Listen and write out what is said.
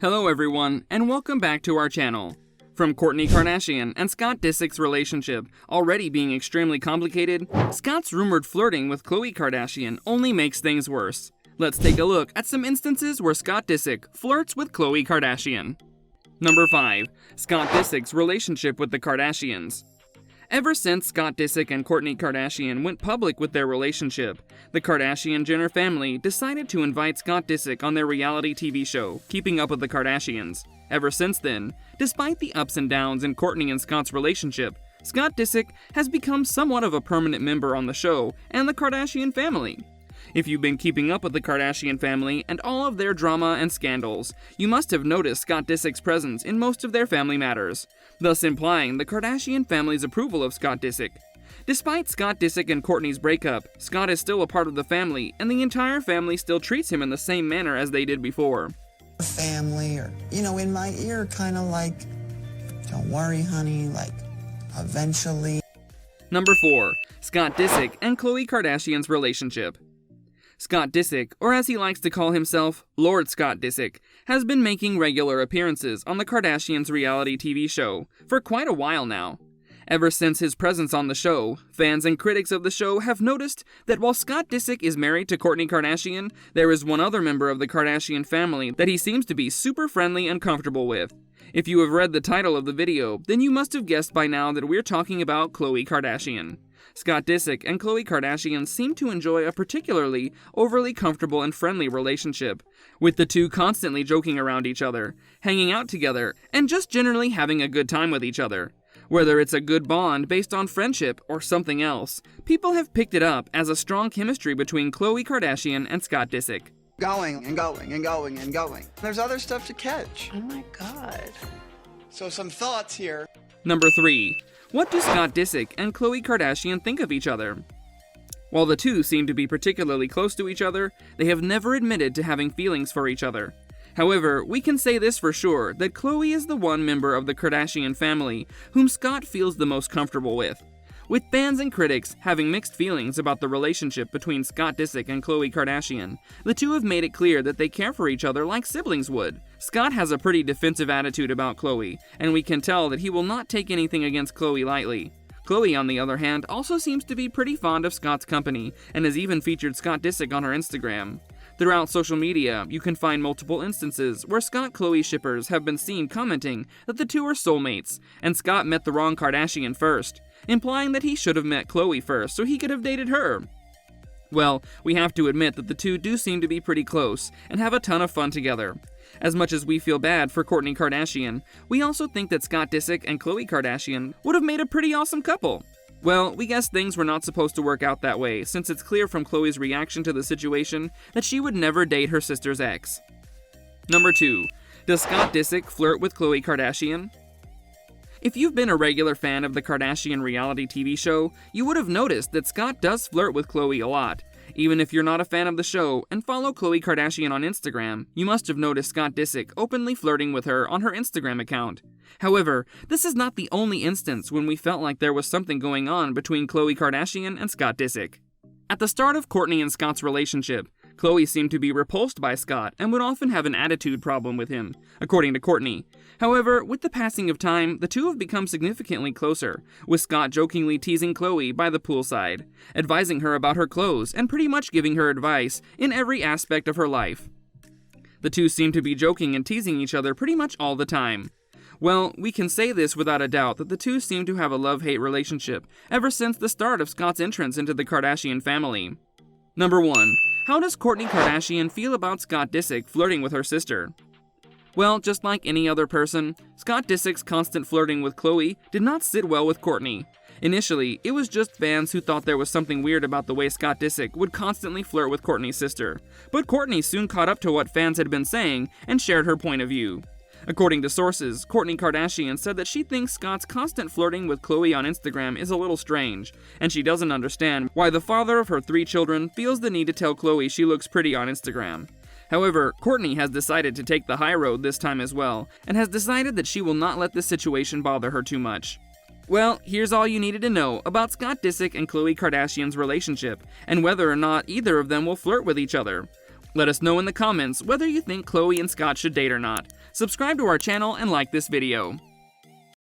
Hello everyone, and welcome back to our channel. From Kourtney Kardashian and Scott Disick's relationship already being extremely complicated, Scott's rumored flirting with Khloe Kardashian only makes things worse. Let's take a look at some instances where Scott Disick flirts with Khloe Kardashian. Number 5. Scott Disick's relationship with the Kardashians. Ever since Scott Disick and Kourtney Kardashian went public with their relationship, the Kardashian-Jenner family decided to invite Scott Disick on their reality TV show, Keeping Up with the Kardashians. Ever since then, despite the ups and downs in Kourtney and Scott's relationship, Scott Disick has become somewhat of a permanent member on the show and the Kardashian family. If you've been keeping up with the Kardashian family and all of their drama and scandals, you must have noticed Scott Disick's presence in most of their family matters, thus implying the Kardashian family's approval of Scott Disick. Despite Scott Disick and Kourtney's breakup, Scott is still a part of the family, and the entire family still treats him in the same manner as they did before. Family, or, in my ear, kind of like, don't worry, honey, like, eventually. Number 4. Scott Disick and Khloe Kardashian's relationship. Scott Disick, or as he likes to call himself, Lord Scott Disick, has been making regular appearances on the Kardashians' reality TV show for quite a while now. Ever since his presence on the show, fans and critics of the show have noticed that while Scott Disick is married to Kourtney Kardashian, there is one other member of the Kardashian family that he seems to be super friendly and comfortable with. If you have read the title of the video, then you must have guessed by now that we're talking about Khloe Kardashian. Scott Disick and Khloe Kardashian seem to enjoy a particularly overly comfortable and friendly relationship, with the two constantly joking around each other, hanging out together, and just generally having a good time with each other. Whether it's a good bond based on friendship or something else, people have picked it up as a strong chemistry between Khloe Kardashian and Scott Disick. Going and going and going and going. There's other stuff to catch. Oh my God. So some thoughts here. Number 3. What do Scott Disick and Khloe Kardashian think of each other? While the two seem to be particularly close to each other, they have never admitted to having feelings for each other. However, we can say this for sure, that Khloe is the one member of the Kardashian family whom Scott feels the most comfortable with. With fans and critics having mixed feelings about the relationship between Scott Disick and Khloe Kardashian, the two have made it clear that they care for each other like siblings would. Scott has a pretty defensive attitude about Khloe, and we can tell that he will not take anything against Khloe lightly. Khloe, on the other hand, also seems to be pretty fond of Scott's company, and has even featured Scott Disick on her Instagram. Throughout social media, you can find multiple instances where Scott-Khloe shippers have been seen commenting that the two are soulmates, and Scott met the wrong Kardashian first, implying that he should have met Khloe first so he could have dated her. Well, we have to admit that the two do seem to be pretty close, and have a ton of fun together. As much as we feel bad for Kourtney Kardashian, we also think that Scott Disick and Khloe Kardashian would have made a pretty awesome couple. Well, we guess things were not supposed to work out that way, since it's clear from Khloe's reaction to the situation that she would never date her sister's ex. Number 2. Does Scott Disick flirt with Khloe Kardashian? If you've been a regular fan of the Kardashian reality TV show, you would have noticed that Scott does flirt with Khloe a lot. Even if you're not a fan of the show and follow Khloe Kardashian on Instagram, you must have noticed Scott Disick openly flirting with her on her Instagram account. However, this is not the only instance when we felt like there was something going on between Khloe Kardashian and Scott Disick. At the start of Kourtney and Scott's relationship, Khloe seemed to be repulsed by Scott and would often have an attitude problem with him, according to Kourtney. However, with the passing of time, the two have become significantly closer, with Scott jokingly teasing Khloe by the poolside, advising her about her clothes, and pretty much giving her advice in every aspect of her life. The two seem to be joking and teasing each other pretty much all the time. Well, we can say this without a doubt that the two seem to have a love-hate relationship ever since the start of Scott's entrance into the Kardashian family. Number 1. How does Kourtney Kardashian feel about Scott Disick flirting with her sister? Well, just like any other person, Scott Disick's constant flirting with Khloe did not sit well with Kourtney. Initially, it was just fans who thought there was something weird about the way Scott Disick would constantly flirt with Kourtney's sister, but Kourtney soon caught up to what fans had been saying and shared her point of view. According to sources, Kourtney Kardashian said that she thinks Scott's constant flirting with Khloe on Instagram is a little strange, and she doesn't understand why the father of her 3 children feels the need to tell Khloe she looks pretty on Instagram. However, Kourtney has decided to take the high road this time as well, and has decided that she will not let this situation bother her too much. Well, here's all you needed to know about Scott Disick and Khloe Kardashian's relationship, and whether or not either of them will flirt with each other. Let us know in the comments whether you think Khloe and Scott should date or not. Subscribe to our channel and like this video.